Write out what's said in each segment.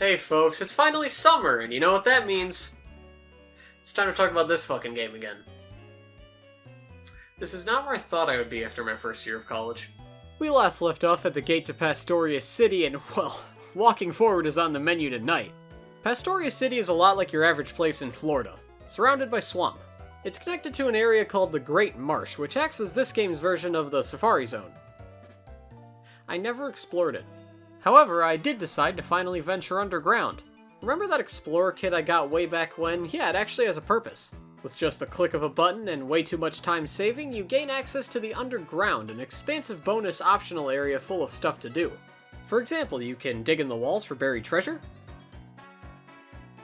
Hey folks, it's finally summer, and you know what that means. It's time to talk about this fucking game again. This is not where I thought I would be after my first year of college. We last left off at the gate to Pastoria City, and, well, walking forward is on the menu tonight. Pastoria City is a lot like your average place in Florida, surrounded by swamp. It's connected to an area called the Great Marsh, which acts as this game's version of the Safari Zone. I never explored it. However, I did decide to finally venture underground. Remember that Explorer kit I got way back when? Yeah, it actually has a purpose. With just a click of a button and way too much time saving, you gain access to the Underground, an expansive bonus optional area full of stuff to do. For example, you can dig in the walls for buried treasure.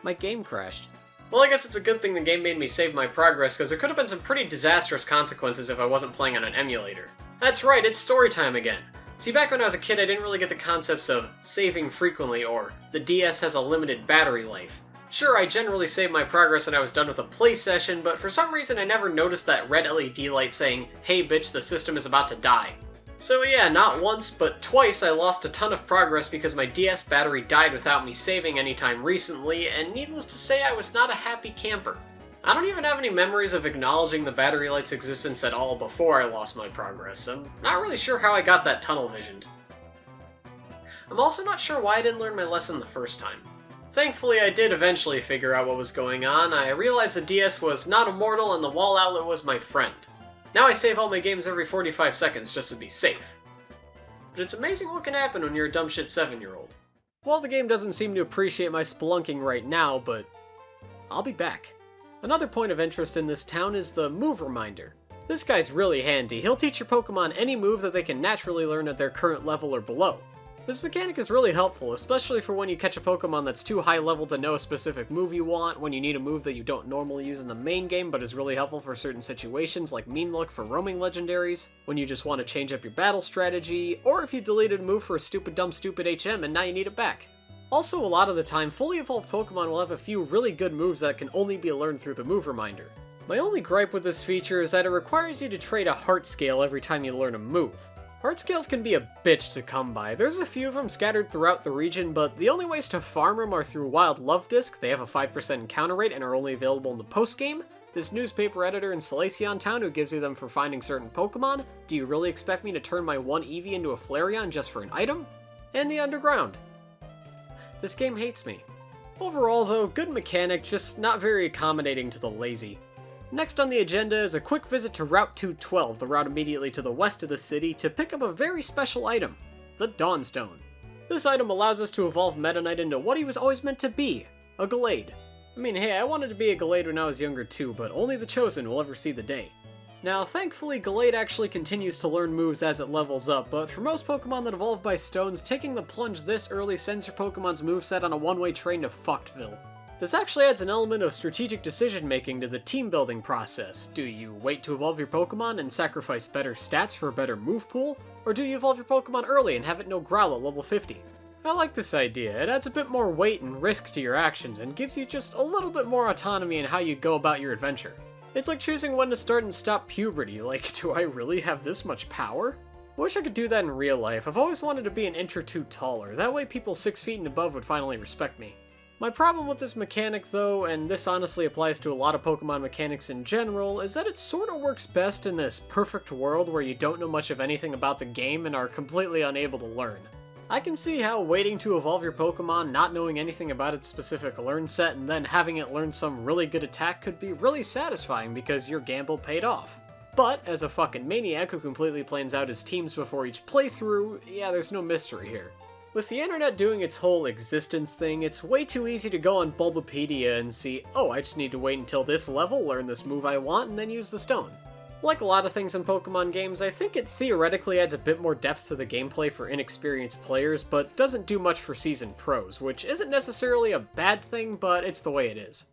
My game crashed. Well, I guess it's a good thing the game made me save my progress, because there could have been some pretty disastrous consequences if I wasn't playing on an emulator. That's right, it's story time again. See, back when I was a kid, I didn't really get the concepts of saving frequently or the DS has a limited battery life. Sure, I generally saved my progress when I was done with a play session, but for some reason I never noticed that red LED light saying, "Hey bitch, the system is about to die." So yeah, not once, but twice I lost a ton of progress because my DS battery died without me saving anytime recently, and needless to say, I was not a happy camper. I don't even have any memories of acknowledging the battery light's existence at all before I lost my progress. I'm not really sure how I got that tunnel visioned. I'm also not sure why I didn't learn my lesson the first time. Thankfully, I did eventually figure out what was going on. I realized the DS was not immortal and the wall outlet was my friend. Now I save all my games every 45 seconds just to be safe. But it's amazing what can happen when you're a dumb shit 7-year-old. Well, the game doesn't seem to appreciate my spelunking right now, but I'll be back. Another point of interest in this town is the Move Reminder. This guy's really handy. He'll teach your Pokemon any move that they can naturally learn at their current level or below. This mechanic is really helpful, especially for when you catch a Pokemon that's too high level to know a specific move you want, when you need a move that you don't normally use in the main game but is really helpful for certain situations like Mean Look for roaming legendaries, when you just want to change up your battle strategy, or if you deleted a move for a stupid HM and now you need it back. Also, a lot of the time, fully evolved Pokemon will have a few really good moves that can only be learned through the Move Reminder. My only gripe with this feature is that it requires you to trade a Heart Scale every time you learn a move. Heart Scales can be a bitch to come by. There's a few of them scattered throughout the region, but the only ways to farm them are through Wild Love Disc. They have a 5% encounter rate and are only available in the post-game. This newspaper editor in Salacion Town who gives you them for finding certain Pokemon. Do you really expect me to turn my one Eevee into a Flareon just for an item? And the Underground. This game hates me. Overall though, good mechanic, just not very accommodating to the lazy. Next on the agenda is a quick visit to Route 212, the route immediately to the west of the city, to pick up a very special item, the Dawnstone. This item allows us to evolve Meta Knight into what he was always meant to be, a Gallade. I mean, hey, I wanted to be a Gallade when I was younger too, but only the chosen will ever see the day. Now, thankfully, Gallade actually continues to learn moves as it levels up, but for most Pokemon that evolve by stones, taking the plunge this early sends your Pokemon's moveset on a one-way train to Fuckville. This actually adds an element of strategic decision-making to the team-building process. Do you wait to evolve your Pokemon and sacrifice better stats for a better move pool? Or do you evolve your Pokemon early and have it no Growl at level 50? I like this idea. It adds a bit more weight and risk to your actions and gives you just a little bit more autonomy in how you go about your adventure. It's like choosing when to start and stop puberty. Like, do I really have this much power? I wish I could do that in real life. I've always wanted to be an inch or two taller. That way people 6 feet and above would finally respect me. My problem with this mechanic though, and this honestly applies to a lot of Pokemon mechanics in general, is that it sorta works best in this perfect world where you don't know much of anything about the game and are completely unable to learn. I can see how waiting to evolve your Pokemon, not knowing anything about its specific learn set, and then having it learn some really good attack could be really satisfying because your gamble paid off. But, as a fucking maniac who completely plans out his teams before each playthrough, yeah, there's no mystery here. With the internet doing its whole existence thing, it's way too easy to go on Bulbapedia and see, oh, I just need to wait until this level, learn this move I want, and then use the stone. Like a lot of things in Pokemon games, I think it theoretically adds a bit more depth to the gameplay for inexperienced players, but doesn't do much for seasoned pros, which isn't necessarily a bad thing, but it's the way it is.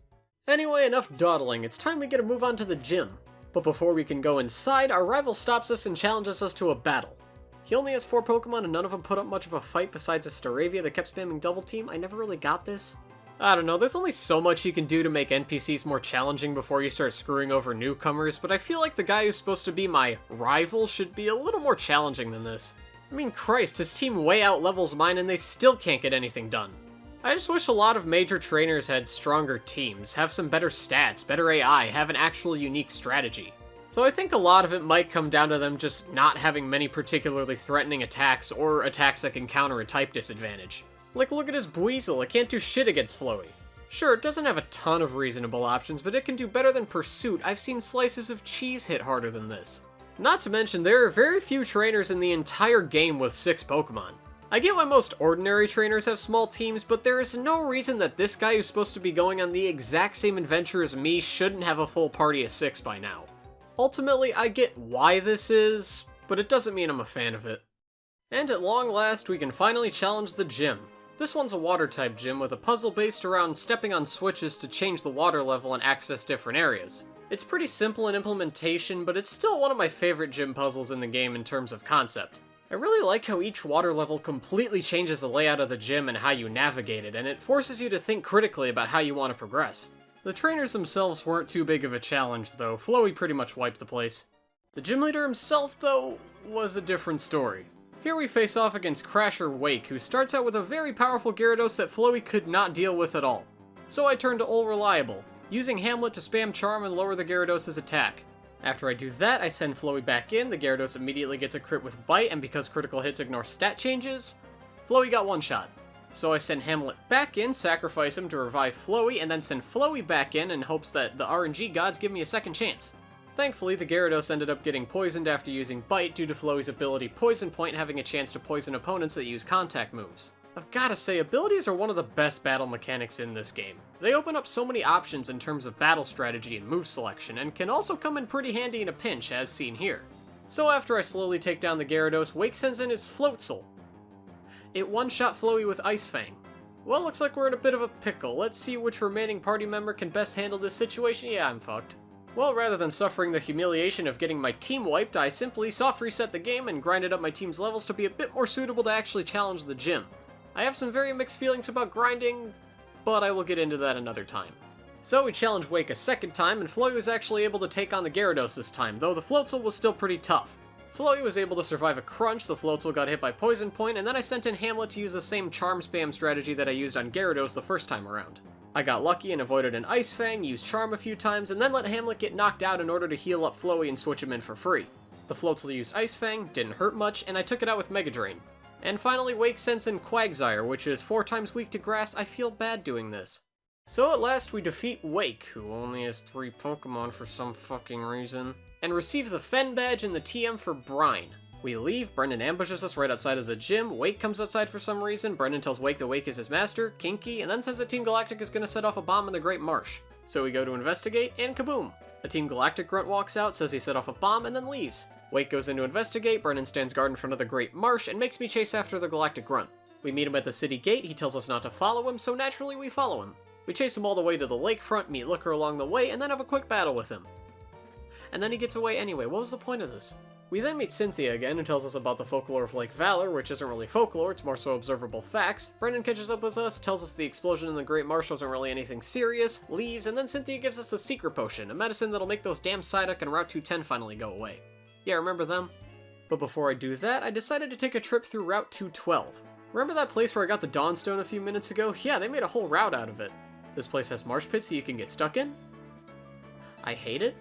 Anyway, enough dawdling, it's time we get a move on to the gym. But before we can go inside, our rival stops us and challenges us to a battle. He only has 4 Pokemon and none of them put up much of a fight besides a Staravia that kept spamming Double Team. I never really got this. I don't know, there's only so much you can do to make NPCs more challenging before you start screwing over newcomers, but I feel like the guy who's supposed to be my rival should be a little more challenging than this. I mean, Christ, his team way out levels mine and they still can't get anything done. I just wish a lot of major trainers had stronger teams, have some better stats, better AI, have an actual unique strategy. Though I think a lot of it might come down to them just not having many particularly threatening attacks or attacks that can counter a type disadvantage. Like, look at his Buizel, it can't do shit against Flowey. Sure, it doesn't have a ton of reasonable options, but it can do better than Pursuit. I've seen slices of cheese hit harder than this. Not to mention, there are very few trainers in the entire game with 6 Pokemon. I get why most ordinary trainers have small teams, but there is no reason that this guy who's supposed to be going on the exact same adventure as me shouldn't have a full party of 6 by now. Ultimately, I get why this is, but it doesn't mean I'm a fan of it. And at long last, we can finally challenge the gym. This one's a water-type gym with a puzzle based around stepping on switches to change the water level and access different areas. It's pretty simple in implementation, but it's still one of my favorite gym puzzles in the game in terms of concept. I really like how each water level completely changes the layout of the gym and how you navigate it, and it forces you to think critically about how you want to progress. The trainers themselves weren't too big of a challenge though, Flowey pretty much wiped the place. The gym leader himself though, was a different story. Here we face off against Crasher Wake, who starts out with a very powerful Gyarados that Flowey could not deal with at all. So I turn to Ol Reliable, using Hamlet to spam Charm and lower the Gyarados' attack. After I do that, I send Flowey back in, the Gyarados immediately gets a crit with Bite, and because critical hits ignore stat changes, Flowey got one shot. So I send Hamlet back in, sacrifice him to revive Flowey, and then send Flowey back in hopes that the RNG gods give me a second chance. Thankfully, the Gyarados ended up getting poisoned after using Bite due to Flowey's ability Poison Point having a chance to poison opponents that use contact moves. I've gotta say, abilities are one of the best battle mechanics in this game. They open up so many options in terms of battle strategy and move selection, and can also come in pretty handy in a pinch, as seen here. So after I slowly take down the Gyarados, Wake sends in his Floatzel. It one-shot Flowey with Ice Fang. Well, looks like we're in a bit of a pickle. Let's see which remaining party member can best handle this situation. Yeah, I'm fucked. Well, rather than suffering the humiliation of getting my team wiped, I simply soft reset the game and grinded up my team's levels to be a bit more suitable to actually challenge the gym. I have some very mixed feelings about grinding, but I will get into that another time. So we challenged Wake a second time, and Flowey was actually able to take on the Gyarados this time, though the Floatzel was still pretty tough. Flowey was able to survive a crunch, the Floatzel got hit by Poison Point, and then I sent in Hamlet to use the same Charm Spam strategy that I used on Gyarados the first time around. I got lucky and avoided an Ice Fang, used Charm a few times, and then let Hamlet get knocked out in order to heal up Flowey and switch him in for free. The Floatzel used Ice Fang, didn't hurt much, and I took it out with Mega Drain. And finally, Wake sends in Quagsire, which is 4 times weak to grass. I feel bad doing this. So at last we defeat Wake, who only has 3 Pokemon for some fucking reason, and receive the Fen badge and the TM for Brine. We leave, Brendan ambushes us right outside of the gym, Wake comes outside for some reason, Brendan tells Wake that Wake is his master, Kinky, and then says that Team Galactic is gonna set off a bomb in the Great Marsh. So we go to investigate, and kaboom! A Team Galactic grunt walks out, says he set off a bomb, and then leaves. Wake goes in to investigate, Brennan stands guard in front of the Great Marsh, and makes me chase after the Galactic Grunt. We meet him at the city gate, he tells us not to follow him, so naturally we follow him. We chase him all the way to the lakefront, meet Looker along the way, and then have a quick battle with him. And then he gets away anyway, what was the point of this? We then meet Cynthia again, who tells us about the folklore of Lake Valor, which isn't really folklore, it's more so observable facts. Brendan catches up with us, tells us the explosion in the Great Marsh wasn't really anything serious, leaves, and then Cynthia gives us the Secret Potion, a medicine that'll make those damn Psyduck and Route 210 finally go away. Yeah, remember them? But before I do that, I decided to take a trip through Route 212. Remember that place where I got the Dawnstone a few minutes ago? Yeah, they made a whole route out of it. This place has marsh pits that you can get stuck in. I hate it.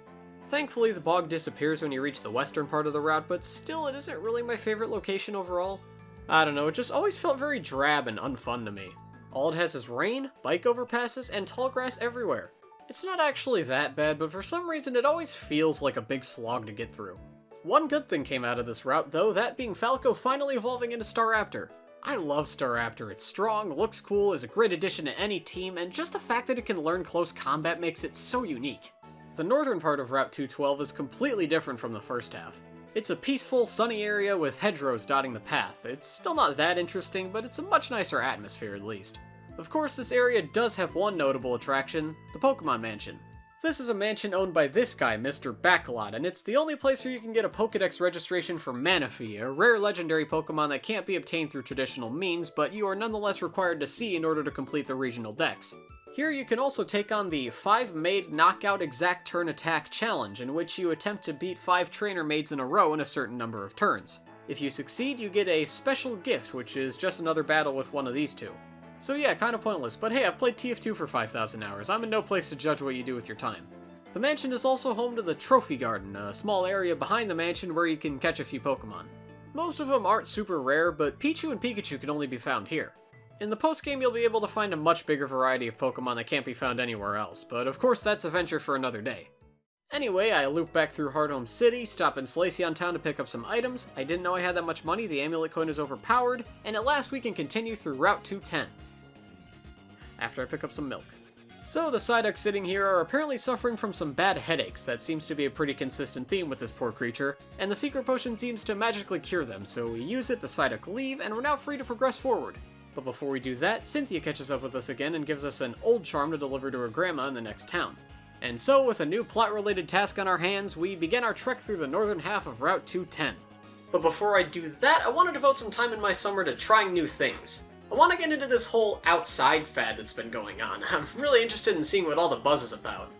Thankfully, the bog disappears when you reach the western part of the route, but still, it isn't really my favorite location overall. I don't know, it just always felt very drab and unfun to me. All it has is rain, bike overpasses, and tall grass everywhere. It's not actually that bad, but for some reason it always feels like a big slog to get through. One good thing came out of this route, though, that being Falco finally evolving into Staraptor. I love Staraptor, it's strong, looks cool, is a great addition to any team, and just the fact that it can learn close combat makes it so unique. The northern part of Route 212 is completely different from the first half. It's a peaceful, sunny area with hedgerows dotting the path. It's still not that interesting, but it's a much nicer atmosphere at least. Of course, this area does have one notable attraction, the Pokemon Mansion. This is a mansion owned by this guy, Mr. Backlot, and it's the only place where you can get a Pokedex registration for Manaphy, a rare legendary Pokemon that can't be obtained through traditional means, but you are nonetheless required to see in order to complete the regional dex. Here you can also take on the 5 Maid Knockout Exact Turn Attack Challenge, in which you attempt to beat 5 trainer maids in a row in a certain number of turns. If you succeed, you get a special gift, which is just another battle with one of these two. So yeah, kinda pointless, but hey, I've played TF2 for 5,000 hours. I'm in no place to judge what you do with your time. The mansion is also home to the Trophy Garden, a small area behind the mansion where you can catch a few Pokemon. Most of them aren't super rare, but Pichu and Pikachu can only be found here. In the post-game, you'll be able to find a much bigger variety of Pokemon that can't be found anywhere else, but of course that's a venture for another day. Anyway, I loop back through Hardhome City, stop in Solaceon Town to pick up some items, I didn't know I had that much money, the amulet coin is overpowered, and at last we can continue through Route 210. After I pick up some milk. So the Psyduck sitting here are apparently suffering from some bad headaches, that seems to be a pretty consistent theme with this poor creature, and the secret potion seems to magically cure them, so we use it, the Psyduck leave, and we're now free to progress forward. But before we do that, Cynthia catches up with us again and gives us an old charm to deliver to her grandma in the next town. And so, with a new plot-related task on our hands, we begin our trek through the northern half of Route 210. But before I do that, I want to devote some time in my summer to trying new things. I want to get into this whole outside fad that's been going on. I'm really interested in seeing what all the buzz is about.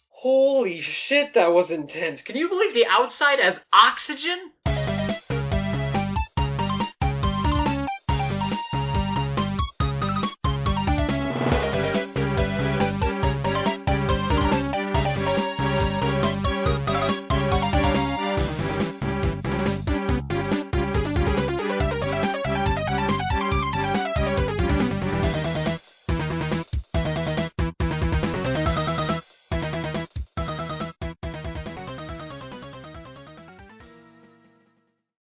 Holy shit, that was intense. Can you believe the outside has oxygen?